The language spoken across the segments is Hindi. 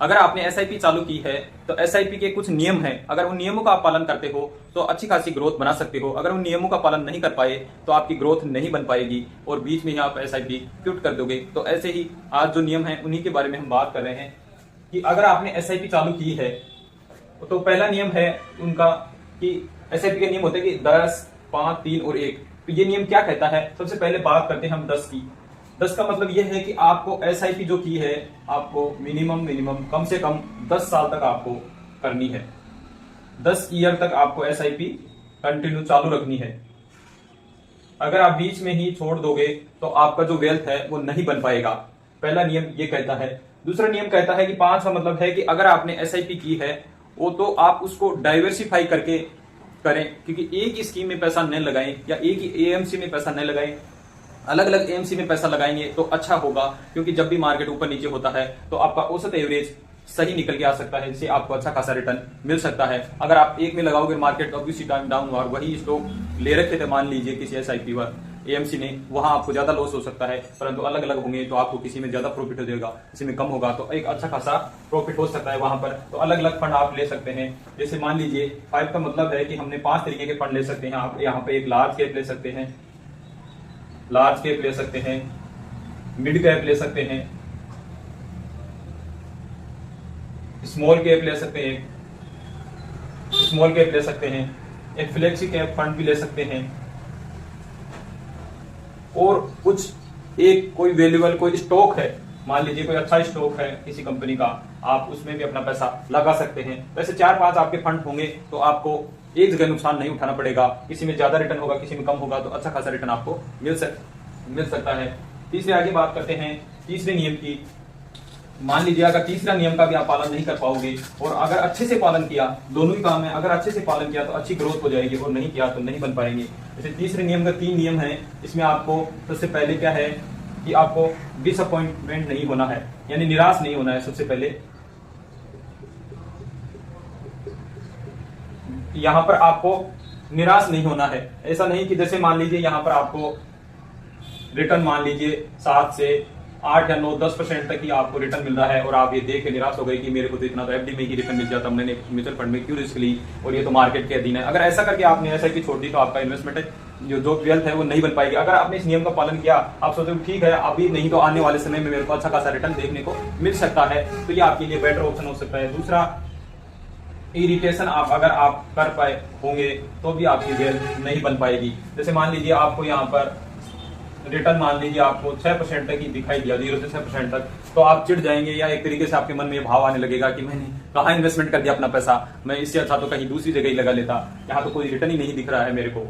अगर आपने एसआईपी चालू की है तो एसआईपी के कुछ नियम हैं, अगर उन नियमों का आप पालन करते हो तो अच्छी खासी ग्रोथ बना सकते हो। अगर उन नियमों का पालन नहीं कर पाए तो आपकी ग्रोथ नहीं बन पाएगी और बीच में ही आप एसआईपी क्विट कर दोगे। तो ऐसे ही आज जो नियम है उन्हीं के बारे में हम बात कर रहे हैं कि अगर आपने एसआईपी चालू की है तो पहला नियम है उनका कि एसआईपी के नियम होते हैं कि 10, 5, 3 और 1। तो ये नियम क्या कहता है? सबसे पहले बात करते हैं हम 10 की। 10 का मतलब यह है कि आपको एसआईपी जो की है आपको मिनिमम कम से कम 10 साल तक आपको करनी है। 10 ईयर तक आपको एसआईपी कंटिन्यू चालू रखनी है। अगर आप बीच में ही छोड़ दोगे तो आपका जो वेल्थ है वो नहीं बन पाएगा। पहला नियम ये कहता है। दूसरा नियम कहता है कि 5 का मतलब है कि अगर आपने एसआईपी की है वो तो आप उसको डाइवर्सिफाई करके करें, क्योंकि एक ही स्कीम में पैसा न लगाएं या एक ही एएमसी में पैसा न लगाएं, अलग अलग एएमसी में पैसा लगाएंगे तो अच्छा होगा। क्योंकि जब भी मार्केट ऊपर नीचे होता है तो आपका औसत एवरेज सही निकल के आ सकता है, जिससे आपको अच्छा खासा रिटर्न मिल सकता है। अगर आप एक में लगाओगे मार्केट तो किसी टाइम डाउन हुआ, वही स्टॉक ले रखे थे मान लीजिए किसी एसआईपी व एएमसी ने, वहां आपको ज्यादा लॉस हो सकता है। परंतु अलग अलग होंगे तो आपको किसी में ज्यादा प्रॉफिट हो जाएगा, किसी में कम होगा, तो एक अच्छा खासा प्रॉफिट हो सकता है वहां पर। तो अलग अलग फंड आप ले सकते हैं। जैसे मान लीजिए 5 का मतलब है कि हमने 5 तरीके के फंड ले सकते हैं। आप यहाँ पे एक लार्ज कैप ले सकते हैं, लार्ज कैप ले सकते हैं, मिड कैप ले सकते हैं, स्मॉल कैप ले सकते हैं, स्मॉल कैप ले सकते हैं, एक फ्लेक्सी कैप फंड भी ले सकते हैं, और कुछ एक कोई वैल्यूएबल कोई स्टॉक है, मान लीजिए कोई अच्छा स्टॉक है किसी कंपनी का, आप उसमें भी अपना पैसा लगा सकते हैं। वैसे 4-5 आपके फंड होंगे तो आपको एक जगह नुकसान नहीं उठाना पड़ेगा। किसी में ज्यादा रिटर्न होगा, किसी में कम होगा, तो अच्छा खासा रिटर्न आपको मिल सकता है। तीसरे आगे बात करते हैं तीसरे नियम की। मान लीजिए अगर तीसरा नियम का भी आप पालन नहीं कर पाओगे और अगर अच्छे से पालन किया, दोनों ही काम है, अगर अच्छे से पालन किया तो अच्छी ग्रोथ हो जाएगी और नहीं किया तो नहीं बन पाएंगे। जैसे तीसरे नियम का 3 नियम है। इसमें आपको सबसे पहले क्या है कि आपको डिसअपॉइंटमेंट नहीं होना है, यानी निराश नहीं होना है। सबसे पहले यहां पर आपको निराश नहीं होना है। ऐसा नहीं कि जैसे मान लीजिए यहां पर आपको रिटर्न मान लीजिए 7 से 8 या 9, 10% तक ही आपको रिटर्न मिल रहा है और आप ये देख के निराश हो गए कि मेरे को तो इतना तो एफडी में ही रिटर्न मिल जाता, मैंने म्यूचुअल फंड में क्यों रिस्क ली और ये तो मार्केट के अधीन है। अगर ऐसा करके आपने एसआईपी छोड़ दी तो आपका इन्वेस्टमेंट जो वेल्थ है वो नहीं बन पाएगी। अगर आपने इस नियम का पालन किया, आप सोचो ठीक है अभी नहीं तो आने वाले समय में मेरे को अच्छा खासा रिटर्न देखने को मिल सकता है, तो ये आपके लिए बेटर ऑप्शन हो सकता है। दूसरा, इरिटेशन अगर आप कर पाए होंगे तो भी आपकी वेल्थ नहीं बन पाएगी। जैसे मान लीजिए आपको यहाँ पर रिटर्न मान लीजिए आपको 6% तक ही दिखाई दिया, 0 से 6% तक, तो आप चिढ़ जाएंगे या एक तरीके से आपके मन में भाव आने लगेगा कि मैंने कहाँ इन्वेस्टमेंट कर दिया अपना पैसा, मैं इससे अच्छा तो कहीं दूसरी जगह ही लगा लेता, यहाँ तो कोई रिटर्न ही नहीं दिख रहा है मेरे को।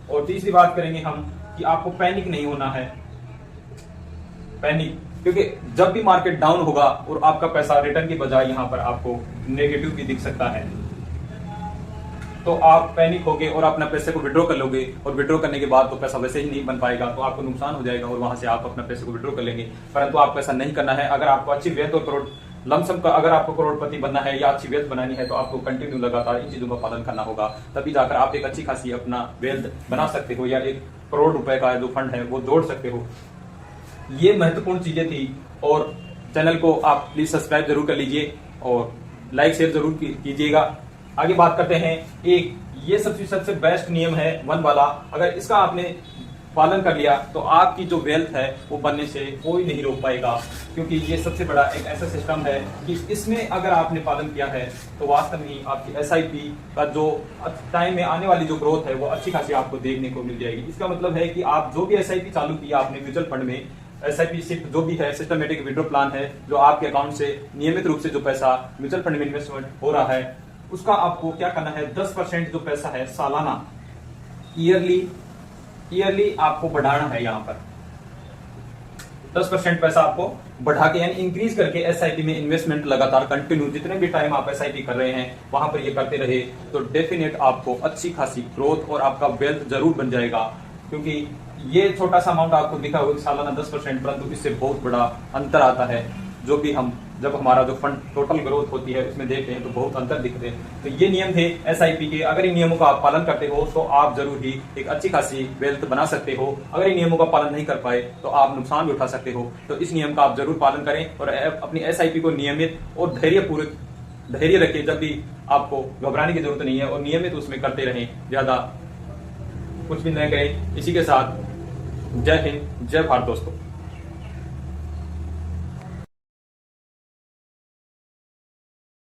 और तीसरी बात करेंगे हम कि आपको पैनिक नहीं होना है। पैनिक, क्योंकि जब भी मार्केट डाउन होगा और आपका पैसा रिटर्न की बजाय यहाँ पर आपको नेगेटिव भी दिख सकता है, तो आप पैनिक होगे और अपना पैसे को विड्रॉ कर लोगे और विड्रॉ करने के बाद तो पैसा वैसे ही नहीं बन पाएगा, तो आपको नुकसान हो जाएगा और वहां से आप अपना पैसे को विड्रॉ कर लेंगे। परंतु आपको ऐसा नहीं करना है। अगर आपको अच्छी वेल्थ और लमसम का अगर आपको करोड़पति बनना है या अच्छी वेल्थ बनानी है तो आपको कंटिन्यू लगातार इन चीजों का पालन करना होगा, तभी जाकर आप एक अच्छी खासी अपना वेल्थ बना सकते हो या 1 करोड़ रुपए का जो फंड है वो जोड़ सकते हो। ये महत्वपूर्ण चीजें थी और चैनल को आप प्लीज सब्सक्राइब जरूर कर लीजिए और लाइक शेयर जरूर कीजिएगा। आगे बात करते हैं, एक ये सबसे बेस्ट नियम है 1 वाला। अगर इसका आपने पालन कर लिया तो आपकी जो वेल्थ है वो बनने से कोई नहीं रोक पाएगा, क्योंकि ये सबसे बड़ा एक ऐसा सिस्टम है कि इसमें अगर आपने पालन किया है तो वास्तव में आपकी एसआईपी का जो टाइम में आने वाली जो ग्रोथ है वो अच्छी खासी आपको देखने को मिल जाएगी। इसका मतलब है कि आप जो भी एसआईपी चालू किया आपने म्यूचुअल फंड में, एसआईपी शिफ्ट जो भी है, सिस्टमेटिक विड्रॉ प्लान है, जो आपके अकाउंट से नियमित रूप से जो पैसा म्यूचुअल फंड में इन्वेस्टमेंट हो रहा है, उसका आपको क्या करना है, 10% जो पैसा है सालाना, ईयरली आपको बढ़ाना है। यहाँ पर 10% पैसा आपको बढ़ा के यानी इंक्रीज करके एसआईपी में इन्वेस्टमेंट लगातार कंटिन्यू जितने भी टाइम आप एसआईपी कर रहे हैं वहां पर ये करते रहे तो डेफिनेट आपको अच्छी खासी ग्रोथ और आपका वेल्थ जरूर बन जाएगा। क्योंकि ये छोटा सा अमाउंट आपको दिखा होगा सालाना 10%, परंतु इससे बहुत बड़ा अंतर आता है। जो भी हम जब हमारा जो फंड टोटल ग्रोथ होती है उसमें देखते हैं तो बहुत अंतर दिखते हैं। तो ये नियम थे एसआईपी के। अगर इन नियमों का आप पालन करते हो तो आप जरूर ही एक अच्छी खासी वेल्थ बना सकते हो। अगर इन नियमों का पालन नहीं कर पाए तो आप नुकसान भी उठा सकते हो। तो इस नियम का आप जरूर पालन करें और अपनी एसआईपी को नियमित और धैर्य रखें। जब भी आपको घबराने की जरूरत नहीं है और नियमित उसमें करते रहें, ज्यादा कुछ भी न करें। इसी के साथ जय हिंद, जय भारत दोस्तों।